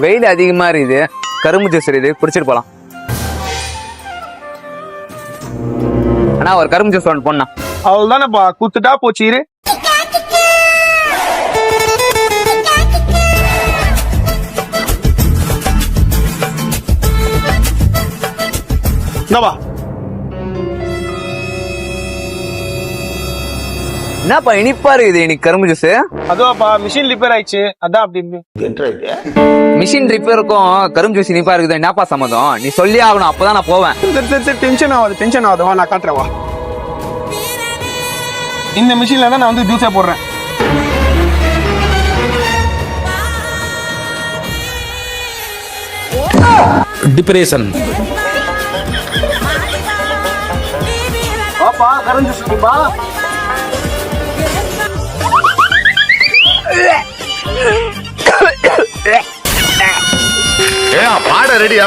வெயில் அதிகமா இருக்குது, கரும்பு ஜூஸ் இருக்குது, குடிச்சிட்டு போலாம். அண்ணா ஒரு கரும்பு ஜூஸ் ஒன்று போண்ணா. அவ்வளவுதானப்பா, குத்துட்டா போச்சு. என்னப்பா என்னப்பா இனிப்பா இருக்குது இன்னைக்கு கரும்பு ஜூஸ்? அதுவாப்பா மிஷின் ரிப்பேர் ஆயிடுச்சு, அதான் அப்படி. மிஷின் ரிப்பேருக்கும் கரும்பு ஜூஸ் இனிப்பா இருக்குது என்னப்பா சம்மதம்? நீ சொல்லி ஆகணும், அப்பதான் நான் போவேன். சரி டென்ஷன் ஆகுது வா, நான் காட்டுறேன் வா. இந்த மிஷின்ல தான் நான் வந்து ஜூஸே போடுறேன். டிப்ரெஷன் வாப்பா கரும்பு ஜூஸ் குடிப்பா. பாட ரெடியா?